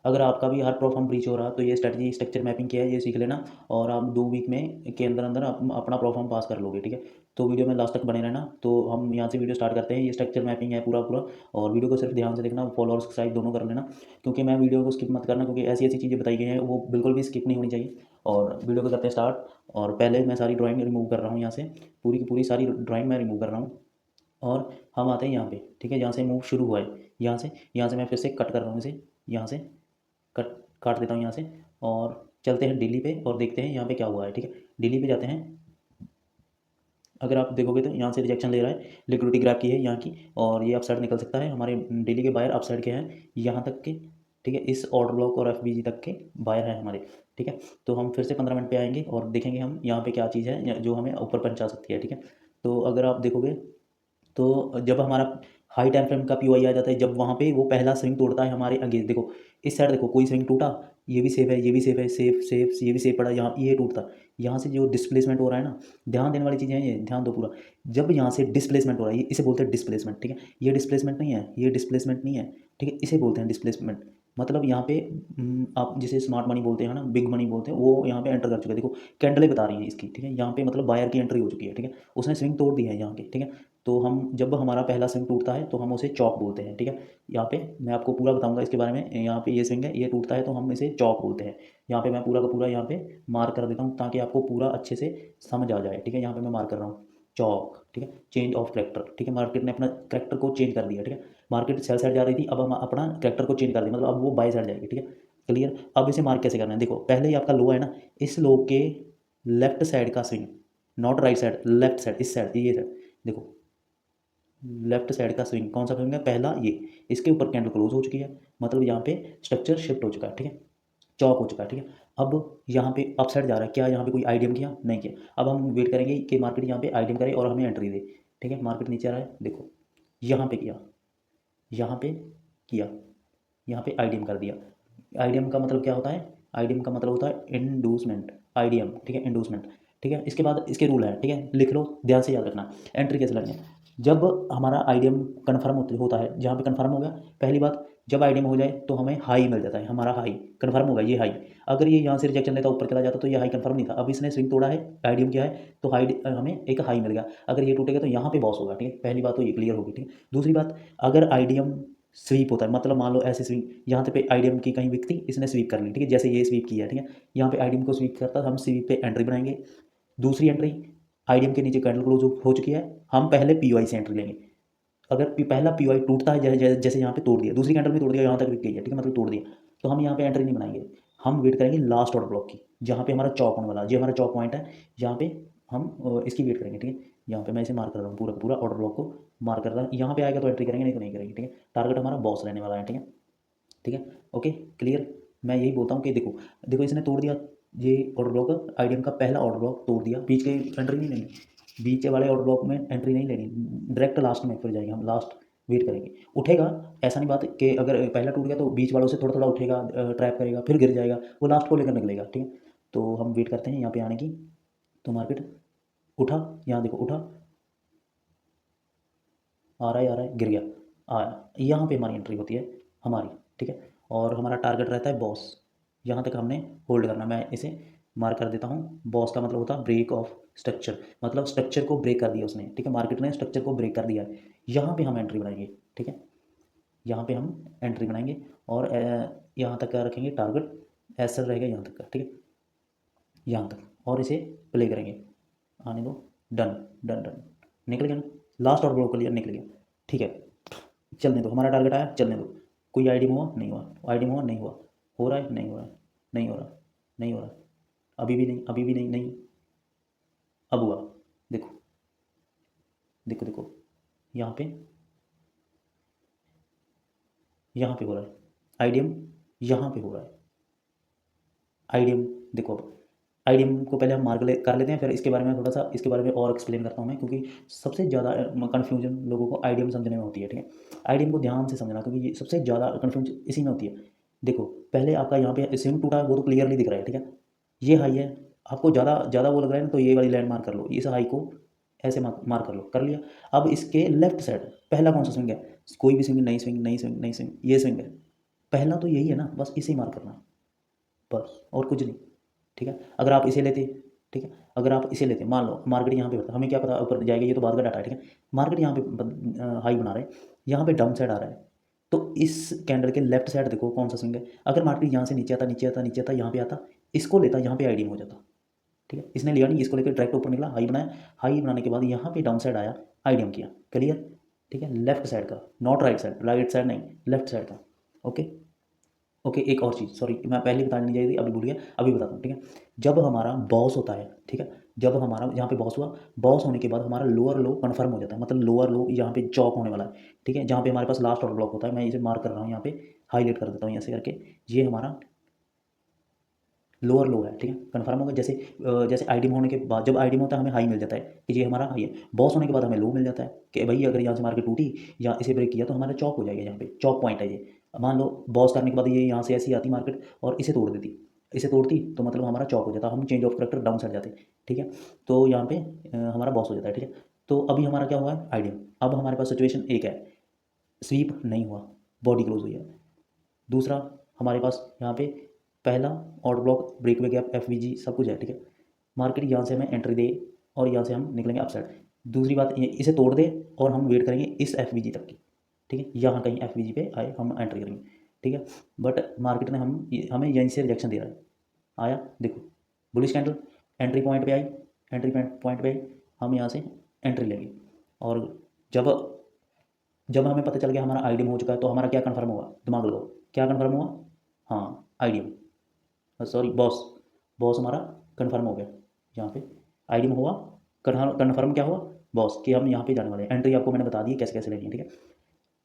अगर आपका भी हर परफॉर्म ब्रीच हो रहा तो ये स्ट्रेटजी स्ट्रक्चर मैपिंग क्या है ये सीख लेना, और आप 2 वीक में के अंदर अंदर अपना परफॉर्म पास कर लोगे, ठीक है। तो वीडियो में लास्ट तक बने रहना। तो हम यहाँ से वीडियो स्टार्ट करते हैं। ये स्ट्रक्चर मैपिंग है पूरा पूरा, और वीडियो को सिर्फ ध्यान से देखना, फॉलो और सब्सक्राइब दोनों कर लेना, क्योंकि मैं वीडियो को स्किप मत करना, क्योंकि ऐसी ऐसी चीज़ें बताई गई हैं वो बिल्कुल भी स्किप नहीं होनी चाहिए। और वीडियो को करते हैं स्टार्ट। और पहले मैं सारी ड्राइंग रिमूव कर रहा हूँ यहाँ से, पूरी की पूरी सारी ड्राइंग मैं रिमूव कर रहा हूँ। और हम आते हैं यहाँ पे, ठीक है, जहाँ से मूव शुरू हुआ है, यहाँ से मैं फिर से कट कर रहा हूँ इसे, यहाँ से कट काट देता हूँ यहाँ से। और चलते हैं दिल्ली पे और देखते हैं यहाँ पे क्या हुआ है, ठीक है। दिल्ली पे जाते हैं। अगर आप देखोगे तो यहाँ से रिजेक्शन ले रहा है, लिक्विडिटी ग्रैब की है यहाँ की, और ये अपसाइड निकल सकता है। हमारे दिल्ली के बायर अपसाइड के हैं यहाँ तक के, ठीक है, इस ऑर्डर ब्लॉक और एफ तक के बायर हैं हमारे, ठीक है। तो हम फिर से 15 मिनट पे आएंगे और देखेंगे हम यहाँ पे क्या चीज़ है जो हमें ऊपर पहुँचा सकती है, ठीक है। तो अगर आप देखोगे तो जब हमारा हाई टाइम फ्रेम का पीओआई आ जाता है, जब वहाँ पे वो पहला स्विंग तोड़ता है हमारे अगेंस्ट, देखो इस साइड देखो कोई स्विंग टूटा, ये भी सेफ है, ये भी सेफ है, सेफ सेफ, ये भी सेफ पड़ा, यहाँ ये टूटता, यहाँ से जो डिस्प्लेसमेंट हो रहा है ना, ध्यान देने वाली चीज़ें हैं ये, ध्यान दो पूरा। जब यहाँ से डिस्प्लेसमेंट हो रहा है, इसे बोलते हैं डिस्प्लेसमेंट, ठीक है। ये डिस्प्लेसमेंट नहीं है, ये डिस्प्लेसमेंट नहीं है, ठीक है, इसे बोलते हैं डिस्प्लेसमेंट। मतलब यहाँ पे आप जिसे स्मार्ट मनी बोलते हैं ना, बिग मनी बोलते हैं, वो यहाँ पे एंटर कर चुका है, देखो कैंडलें बता रही हैं इसकी, ठीक है। यहाँ पे मतलब बायर की एंट्री हो चुकी है, ठीक है, उसने स्विंग तोड़ दी है यहाँ के, ठीक है। तो हम जब हमारा पहला स्विंग टूटता है तो हम उसे चौक बोलते हैं, ठीक है। यहाँ पे मैं आपको पूरा बताऊंगा इसके बारे में। यहाँ पे ये स्विंग है, ये टूटता है तो हम इसे चौक बोलते हैं। यहाँ पे मैं पूरा का पूरा यहाँ पे मार्क कर देता हूँ ताकि आपको पूरा अच्छे से समझ आ जाए, ठीक है। यहाँ पे मैं मार्क कर रहा हूँ चौक, ठीक है, चेंज ऑफ करेक्टर, ठीक है। मार्केट ने अपना करेक्टर को चेंज कर दिया, ठीक है। मार्केट सेल साइड जा रही थी, अब हम अपना करेक्टर को चेंज कर दिया, मतलब अब वो बाई साइड जाएगी, ठीक है। क्लियर। अब इसे मार्क कैसे करना है, देखो पहले ही आपका लो है ना, इस लो के लेफ्ट साइड का swing, not right side, left side, इस साइड, ये साइड देखो, लेफ्ट साइड का स्विंग कौन सा स्विंग है, पहला ये, इसके ऊपर कैंडल क्लोज हो चुकी है, मतलब यहाँ पे स्ट्रक्चर शिफ्ट हो चुका है, ठीक है, चौक हो चुका है, ठीक है। अब यहाँ पे अप साइड जा रहा है, क्या यहाँ पे कोई आईडीएम किया, नहीं किया। अब हम वेट करेंगे कि मार्केट यहाँ पे आईडीएम करे और हमें एंट्री दे, ठीक है। मार्केट नीचे आ रहा है, देखो यहाँ पे किया, यहाँ पे किया, यहाँ पे आईडीएम कर दिया। आईडीएम का मतलब क्या होता है, आईडीएम का मतलब होता है इंडूसमेंट, आईडीएम, ठीक है, इंडूसमेंट, ठीक है। इसके बाद इसके रूल है, ठीक है, लिख लो, ध्यान से याद रखना। एंट्री कैसे लगनी है, जब हमारा आईडीएम कन्फर्म होता है, जहाँ पे कन्फर्म हो गया, पहली बात, जब आईडीएम हो जाए तो हमें हाई मिल जाता है, हमारा हाई कन्फर्म होगा, ये हाई। अगर ये यहाँ से रिजेक्शन लेता ऊपर चला जाता तो ये हाई कन्फर्म नहीं था, अब इसने स्विंग तोड़ा है, आईडीएम क्या है, तो हाई हमें एक हाई मिल गया। अगर ये टूटेगा तो यहाँ पे बॉस होगा, ठीक है, पहली बात तो ये क्लियर होगी, ठीक है। दूसरी बात, अगर आईडीएम स्वीप होता है, मतलब मान लो ऐसे स्विंग, यहाँ पे आईडीएम की कहीं विक थी, इसने स्वीप कर ली, ठीक है, जैसे ये स्वीप किया है, ठीक है। यहाँ पे आईडीएम को स्वीप करता, हम स्वीप पे एंट्री बनाएंगे। दूसरी एंट्री, आईडीएम के नीचे कैंडल क्लोज हो चुकी है, हम पहले पीओआई से एंट्री लेंगे। अगर पहला पीओआई टूटता है, जैसे यहाँ पे तोड़ दिया, दूसरी कैंडल में तोड़ दिया, यहाँ तक विक गई है, ठीक है, मतलब तोड़ दिया, तो हम यहाँ पे एंट्री नहीं बनाएंगे। हम वेट करेंगे लास्ट ऑर्डर ब्लॉक की, जहाँ पे हमारा चौक होने वाला है, जो हमारा चौक पॉइंट है, यहाँ पे हम इसकी वेट करेंगे, ठीक है। यहाँ पे मैं इसे मार्क कर रहा हूँ, पूरा पूरा ऑर्डर ब्लॉक को मार्क कर रहा हूँ। यहाँ पे आएगा तो एंट्री करेंगे, नहीं तो नहीं करेंगे, ठीक है। टारगेट हमारा बॉस रहने वाला है, ठीक है, ठीक है, ओके, क्लियर। मैं यही बोलता हूँ कि देखो, देखो इसने तोड़ दिया, ये ऑर्डर ब्लॉक आईडीएम का पहला ऑर्डर ब्लॉक तोड़ दिया, बीच के एंट्री नहीं लेनी, बीच वाले ऑर्डर ब्लॉक में एंट्री नहीं लेनी, डायरेक्ट लास्ट में फिर जाएंगे हम, लास्ट वेट करेंगे, उठेगा। ऐसा नहीं बात कि अगर पहला टूट गया तो बीच वालों से थोड़ा थोड़ा उठेगा, ट्रैप करेगा, फिर गिर जाएगा, वो लास्ट को लेकर निकलेगा, ठीक है। तो हम वेट करते हैं यहाँ पे आने की। तो मार्केट उठा, यहाँ देखो उठा, आ रहा है, गिर गया, आया, यहाँ पे हमारी एंट्री होती है हमारी, ठीक है। और हमारा टारगेट रहता है बॉस, यहाँ तक हमने होल्ड करना। मैं इसे मार्क कर देता हूँ, बॉस का मतलब होता है ब्रेक ऑफ स्ट्रक्चर, मतलब स्ट्रक्चर को ब्रेक कर दिया उसने, ठीक है, मार्केट ने स्ट्रक्चर को ब्रेक कर दिया है। यहाँ पे हम एंट्री बनाएंगे, ठीक है, यहाँ पे हम एंट्री बनाएंगे, और यहाँ तक का रखेंगे टारगेट, ऐसा रहेगा यहाँ तक का, ठीक है, यहाँ तक, और इसे प्ले करेंगे, आने दो, डन डन डन, निकल गया ना, लास्ट और ब्लॉक क्लियर, निकल गया, ठीक है। चलने दो, हमारा टारगेट आया, चलने दो। कोई आईडीएम हुआ, नहीं हुआ, आईडीएम हुआ, नहीं हुआ, हो रहा है, नहीं हो रहा है, नहीं हो रहा, नहीं हो रहा, अभी भी नहीं, अभी भी नहीं, नहीं, अब हुआ, देखो देखो देखो, यहाँ पे, यहाँ पे हो रहा है आईडीएम, यहाँ पे हो रहा है आईडीएम, देखो अब आईडीएम को पहले हम मार्क कर लेते हैं, फिर इसके बारे में थोड़ा सा, इसके बारे में और एक्सप्लेन करता हूँ मैं, क्योंकि सबसे ज़्यादा कन्फ्यूजन लोगों को आईडीएम समझने में होती है, ठीक है। आईडीएम को ध्यान से समझना, क्योंकि ये सबसे ज़्यादा कन्फ्यूजन इसी में होती है। देखो पहले आपका यहाँ पे स्विंग टूटा है, वो तो क्लियरली दिख रहा है, ठीक है, ये हाई है, आपको ज़्यादा ज़्यादा वो लग रहा है ना, तो ये वाली लाइन मार्क कर लो, इस हाई को ऐसे मार्क कर लो, कर लिया। अब इसके लेफ्ट साइड पहला कौन सा स्विंग है, कोई भी स्विंग, नई स्विंग, नई स्विंग, नई स्विंग, ये स्विंग है, पहला तो यही है ना, बस इसे मार्क करना है बस, और कुछ नहीं। ठीक है, अगर आप इसे लेते, ठीक है, अगर आप इसे लेते, मान लो मार्केट यहाँ पे होता, हमें क्या पता ऊपर जाएगा, ये तो बाद का डाटा है। ठीक है, मार्केट यहाँ पे हाई बना रहे हैं, यहाँ पे डाउन साइड आ रहा है, तो इस कैंडल के लेफ्ट साइड देखो कौन सा स्विंग है। अगर मार्केट यहाँ से नीचे आता, नीचे आता, नीचे आता, यहाँ पे आता, इसको लेता, यहाँ पे आईडीएम हो जाता। ठीक है, इसने लिया नहीं, इसको लेकर डायरेक्ट ऊपर निकला, हाई बनाया, हाई बनाने के बाद यहाँ पे डाउन साइड आया, आईडीएम किया। क्लियर? ठीक है, लेफ्ट साइड का, not right side, right side नहीं, लेफ्ट साइड का। ओके। ओके, एक और चीज़, सॉरी मैं पहले बतानी चाहिए थी, अभी भूल गया, अभी बताता हूँ। ठीक है, जब हमारा बॉस होता है, ठीक है, जब हमारा यहाँ पे बॉस हुआ, बॉस होने के बाद हमारा लोअर लो कन्फर्म हो जाता है, मतलब लोअर लो यहाँ पे चौक होने वाला है। ठीक है, जहाँ पे हमारे पास लास्ट ऑर्डर ब्लॉक होता है, मैं इसे मार्क कर रहा हूँ यहाँ पे, हाईलाइट कर देता हूँ ऐसे करके, ये हमारा लोअर लो है। ठीक है, कन्फर्म होगा। जैसे जैसे आईडीएम होने के बाद, जब आईडीएम होता है हमें हाई मिल जाता है कि ये हमारा हाई है, बॉस होने के बाद हमें लो मिल जाता है कि भाई अगर यहाँ से मार्केट टूटी या इसे ब्रेक किया तो हमारा चौक हो जाएगा, यहाँ पे चौक पॉइंट है ये। मान लो बॉस करने के बाद ये यहाँ से ऐसी आती मार्केट और इसे तोड़ देती, इसे तोड़ती तो मतलब हमारा चौक हो जाता, हम change of character down side जाते। ठीक है, तो यहाँ पे हमारा बॉस हो जाता है। ठीक है, तो अभी हमारा क्या हुआ है, आईडीएम। अब हमारे पास सिचुएशन एक है, स्वीप नहीं हुआ, बॉडी क्लोज हुई है। दूसरा, हमारे पास यहाँ पे पहला ऑर्डर ब्लॉक, ब्रेकवे गैप, एफवीजी सब कुछ है। ठीक है, मार्केट यहाँ से हमें एंट्री दे और यहाँ से हम निकलेंगे अपसाइड। दूसरी बात ये, इसे तोड़ दे और हम वेट करेंगे इस एफवीजी तक की। ठीक है, यहाँ कहीं एफवीजी पे आए हम एंट्री करेंगे। ठीक है, बट मार्केट ने हमें यहीं से रिजेक्शन दे रहा है। आया देखो, बुलिश कैंडल, एंट्री पॉइंट पे आई, एंट्री पॉइंट पे आई, हम यहाँ से एंट्री लेंगे। और जब जब हमें पता चल गया हमारा आईडीएम हो चुका है, तो हमारा क्या कन्फर्म हुआ, दिमाग लगाओ, क्या कन्फर्म हुआ? हाँ, आईडीएम, सॉरी बॉस, बॉस हमारा कन्फर्म हो गया। यहाँ पे आईडीएम हुआ, कन्फर्म क्या हुआ, बॉस, कि हम यहाँ पे जाने वाले हैं। एंट्री आपको मैंने बता दी है कैसे कैसे लेनी है। ठीक है,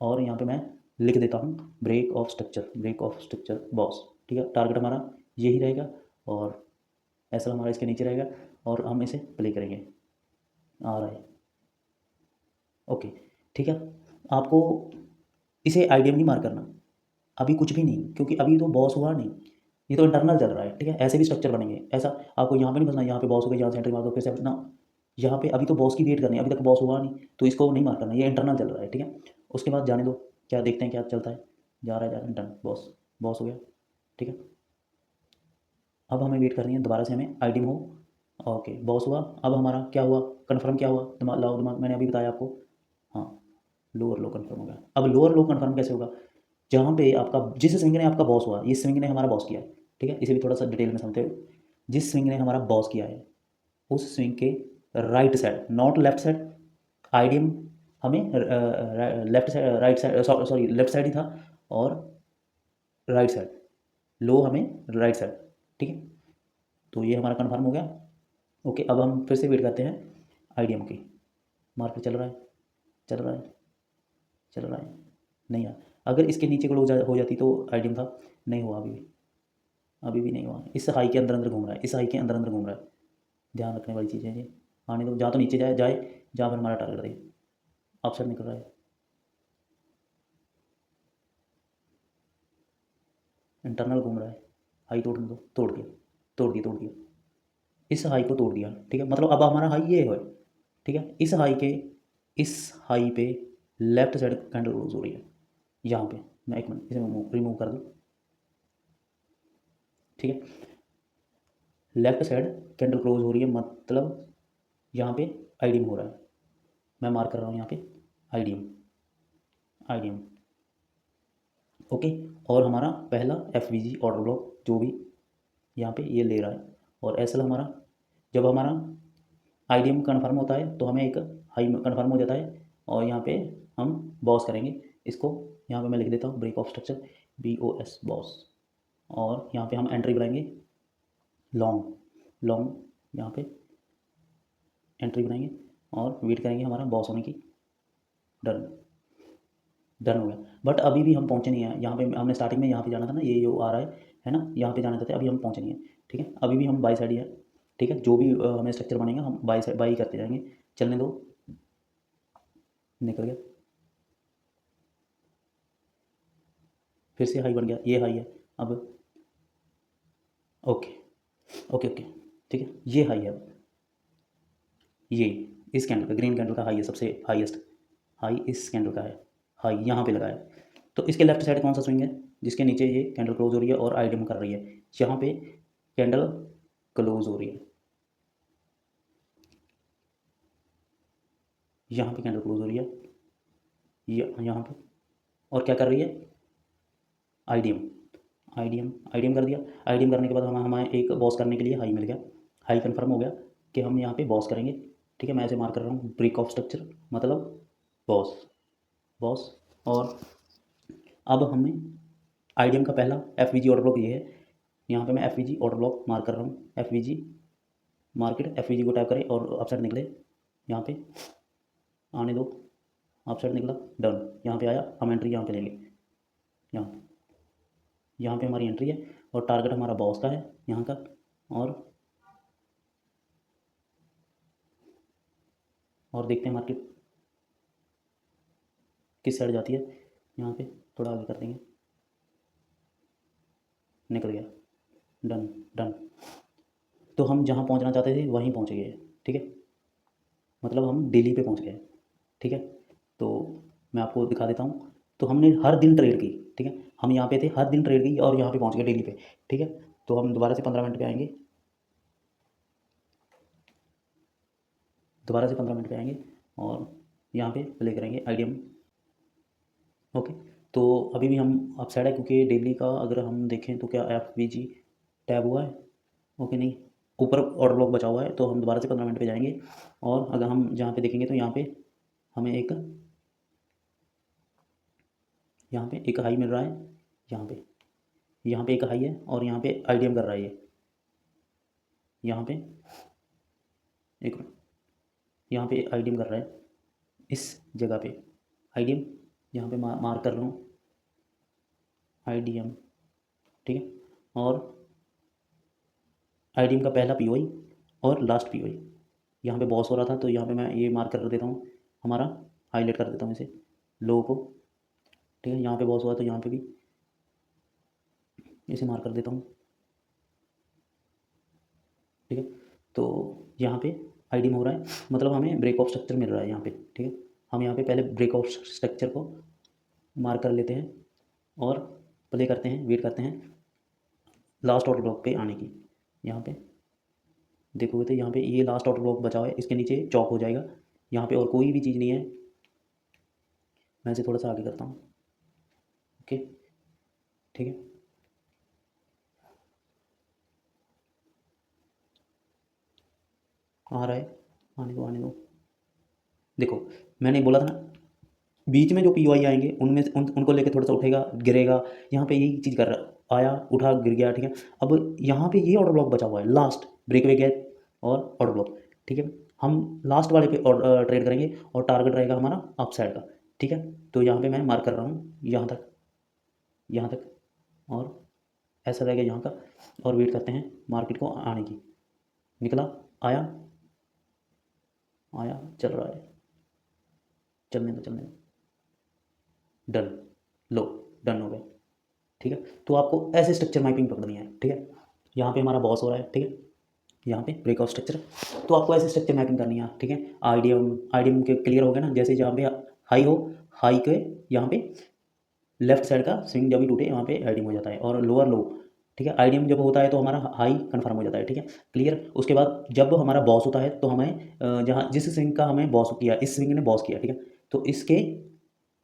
और यहाँ पे मैं लिख देता हूँ break of structure, break of structure boss. ठीक है, टारगेट हमारा यही रहेगा और ऐसा हमारा इसके नीचे रहेगा और हम इसे प्ले करेंगे। आ रहा है, ओके। ठीक है, आपको इसे आईडीएम नहीं मार करना, अभी कुछ भी नहीं, क्योंकि अभी तो बॉस हुआ नहीं, ये तो इंटरनल चल रहा है। ठीक है, ऐसे भी स्ट्रक्चर बनेंगे, ऐसा आपको यहाँ पे नहीं फंसना, यहाँ पे बॉस हो गया, यहाँ से एंट्री मार दो, फिर से ना, यहाँ पे अभी तो बॉस की वेट करनी है, अभी तक बॉस हुआ नहीं, तो इसको नहीं मार करना, ये इंटरनल चल रहा है। ठीक है, उसके बाद जाने दो, क्या देखते हैं क्या चलता है। जा रहा है डन, बॉस, बॉस हो गया। ठीक है, अब हमें वेट करनी है दोबारा से, हमें आईडीएम हो, ओके बॉस हुआ। अब हमारा क्या हुआ, कन्फर्म क्या हुआ, दिमाग लाओ, दिमाग, मैंने अभी बताया आपको। हाँ, लोअर लो कन्फर्म हो गया। अब लोअर लो कन्फर्म कैसे होगा, जहाँ पे आपका, जिस स्विंग ने आपका बॉस हुआ, इस स्विंग ने हमारा बॉस किया है। ठीक है, इसे भी थोड़ा सा डिटेल में समझते हो। जिस स्विंग ने हमारा बॉस किया है, उस स्विंग के right side, not left side, आईडीएम हमें left side, right side, sorry left side ही था, और राइट साइड, लो हमें राइट साइड। ठीक है, तो ये हमारा कन्फर्म हो गया। ओके, अब हम फिर से वेट करते हैं आईडीएम की। मार्केट चल रहा है, चल रहा है, चल रहा है, नहीं यार, अगर इसके नीचे क्लोज हो जाती तो आईडीएम था, नहीं हुआ अभी भी, अभी भी नहीं हुआ। इस हाई के अंदर अंदर घूम रहा है, इस हाई के अंदर अंदर घूम रहा है, ध्यान रखने वाली चीज़ है ये। आने दो, जहाँ तो नीचे जाए जाए, जहाँ पर हमारा टारगेट दे, अपसाइड निकल रहा है, इंटरनल घूम रहा है, हाई तोड़ने दो, तोड़ दिया, तोड़ दिया, तोड़ दिया, इस हाई को तोड़ दिया। ठीक है, मतलब अब हमारा हाई ये है। ठीक है, इस हाई पे लेफ्ट साइड कैंडल क्लोज हो रही है, यहाँ पे, मैं एक मिनट इसे रिमूव कर दूँ। ठीक है, लेफ्ट साइड कैंडल क्लोज हो रही है, मतलब यहाँ पे आईडीएम हो रहा है, मैं मार्क कर रहा हूँ यहाँ पे आईडीएम, आईडीएम। ओके, और हमारा पहला एफवीजी ऑर्डर ब्लॉक जो भी यहाँ पे ये ले रहा है, और एसएल हमारा, जब हमारा आईडीएम कन्फर्म होता है तो हमें एक हाई कन्फर्म हो जाता है, और यहाँ पे हम बॉस करेंगे इसको। यहाँ पे मैं लिख देता हूँ break of structure, BOS boss, और यहाँ पे हम एंट्री बनाएंगे लॉन्ग, लॉन्ग यहाँ पे एंट्री बनाएंगे और वेट करेंगे हमारा बॉस होने की। डन, डन हो गया। बट अभी भी हम पहुँचे नहीं हैं, यहाँ पे हमने स्टार्टिंग में यहाँ पे जाना था ना, ये जो आ रहा है ना, यहाँ पे जाना था, अभी हम पहुँचे नहीं हैं। ठीक है, अभी भी हम बाई साइड ही है। ठीक है, जो भी हमें स्ट्रक्चर बनेगा हम बाई साइड बाई करते जाएंगे, चलने दो, निकल गया, फिर से हाई बन गया, ये हाई है अब। ओके, ओके, ओके, ठीक है, ये हाई है अब, ये इस कैंडल का, ग्रीन कैंडल का हाई है, सबसे हाईएस्ट हाई इस कैंडल का है, हाई यहाँ पे लगा है। तो इसके लेफ्ट साइड कौन सा स्विंग है, जिसके नीचे ये कैंडल क्लोज हो रही है और आईडीएम कर रही है, यहाँ पे कैंडल क्लोज हो रही है, यहाँ पे कैंडल क्लोज हो रही है, यहाँ पे, और क्या कर रही है, आईडीएम, आईडीएम कर दिया। आईडीएम करने के बाद हमें एक बॉस करने के लिए हाई मिल गया, हाई कन्फर्म हो गया कि हम यहाँ पे बॉस करेंगे। ठीक है, मैं ऐसे मार्क कर रहा हूँ, ब्रेक ऑफ स्ट्रक्चर मतलब बॉस, बॉस। और अब हमें आईडीएम का पहला एफवीजी ऑर्डर ब्लॉक ये है, यहाँ पे मैं एफवीजी ऑर्डर ब्लॉक मार्क कर रहा हूँ, एफवीजी मार्केट, एफवीजी को टाइप करें और अपसाइड निकले, यहाँ पे आने दो, अपसाइड निकला, डन, यहाँ पे आया, हम एंट्री यहाँ पे लेंगे, यहाँ पे हमारी एंट्री है और टारगेट हमारा बॉस का है यहाँ का, और देखते हैं मार्केट किस साइड जाती है, यहाँ पे थोड़ा आगे कर देंगे, निकल गया, डन डन। तो हम जहाँ पहुँचना चाहते थे वहीं पहुँच गए, ठीक है, मतलब हम डेली पे पहुँच गए, ठीक है। तो मैं आपको दिखा देता हूँ, तो हमने हर दिन ट्रेड की, ठीक है, हम यहाँ पे थे, हर दिन ट्रेड की और यहाँ पे पहुँच गए डेली पे, ठीक है। तो हम दोबारा से 15 मिनट पे आएंगे, दोबारा से 15 मिनट पे आएंगे और यहाँ पे प्ले करेंगे आईडीएम, ओके। तो अभी भी हम अपसाइड है क्योंकि डेली का अगर हम देखें तो क्या एफवीजी टैब हुआ है, ओके, नहीं, ऊपर ऑर्डर ब्लॉक बचा हुआ है। तो हम दोबारा से 15 मिनट पे जाएंगे और अगर हम जहाँ पे देखेंगे तो यहाँ पे हमें एक हाई मिल रहा है, यहाँ पे एक हाई है और यहाँ पे आईडीएम कर रहा है ये, यहाँ पे एक, यहाँ पे आईडीएम कर रहा है इस जगह पे, आईडीएम यहाँ पे मार्क कर रहा हूँ, आईडीएम, ठीक है। और आईडीएम का पहला पीओई और लास्ट पीओई, यहाँ पे बॉस हो रहा था तो यहाँ पे मैं ये मार्क कर देता हूँ, हमारा हाईलाइट कर देता हूँ इसे, लो को, ठीक है। यहाँ पे बॉस हुआ तो यहाँ पे भी इसे मार्क कर देता हूँ, ठीक है। तो यहाँ पे आईडीएम हो रहा है, मतलब हमें ब्रेक ऑफ स्ट्रक्चर मिल रहा है यहाँ पे, ठीक है। हम यहाँ पे पहले ब्रेक ऑफ स्ट्रक्चर को मार्क कर लेते हैं और प्ले करते हैं, वेट करते हैं लास्ट ऑर्डर ब्लॉक पे आने की। यहाँ पे देखोगे तो यहाँ पे ये लास्ट ऑर्डर ब्लॉक बचा हुआ है, इसके नीचे चॉक हो जाएगा, यहाँ पे और कोई भी चीज़ नहीं है। मैं इसे थोड़ा सा आगे करता हूँ, ओके, ठीक है। आ रहा है, आने दो आने दो। देखो मैंने बोला था ना, बीच में जो पीओआई आएंगे उनमें उनको लेके थोड़ा सा उठेगा गिरेगा, यहाँ पे यही चीज़ कर रहा, आया उठा गिर गया, ठीक है। अब यहाँ पे ये ऑर्डर ब्लॉक बचा हुआ है, लास्ट ब्रेकवे गैप और ऑर्डर ब्लॉक, ठीक है। हम लास्ट वाले पे ट्रेड करेंगे और टारगेट रहेगा हमारा अप साइड का, ठीक है। तो यहाँ पे मैं मार्क कर रहा हूँ यहाँ तक, यहाँ तक, और ऐसा रहेगा यहाँ का, और वेट करते हैं मार्केट को आने की। निकला, आया, आया, चल रहा है, चलने दो चलने दो, डन, लो, डन हो गया, ठीक है। तो आपको ऐसे स्ट्रक्चर मैपिंग पकड़नी है, ठीक है। यहाँ पे हमारा बॉस हो रहा है, ठीक है, यहाँ पे ब्रेकआउट स्ट्रक्चर, तो आपको ऐसे स्ट्रक्चर मैपिंग करनी है, ठीक है। आईडीएम के क्लियर हो गया ना, जैसे जहाँ पे हाई हो, हाई के यहाँ पे लेफ्ट साइड का स्विंग जब भी टूटे यहाँ पे आईडीएम हो जाता है, और लोअर लो, ठीक है। आईडीएम जब होता है तो हमारा हाई कंफर्म हो जाता है, ठीक है, क्लियर। उसके बाद जब हमारा बॉस होता है तो हमें जहाँ जिस स्विंग का हमें बॉस किया, इस स्विंग ने बॉस किया, ठीक है, तो इसके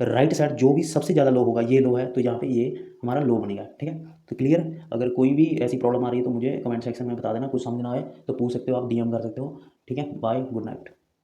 राइट साइड जो भी सबसे ज़्यादा लो होगा, ये लो है तो यहाँ पे ये हमारा लो बनेगा, ठीक है। तो क्लियर, अगर कोई भी ऐसी प्रॉब्लम आ रही है तो मुझे कमेंट सेक्शन में बता देना, कुछ समझ ना आए तो पूछ सकते हो, आप डीएम कर सकते हो, ठीक है। Bye, good night.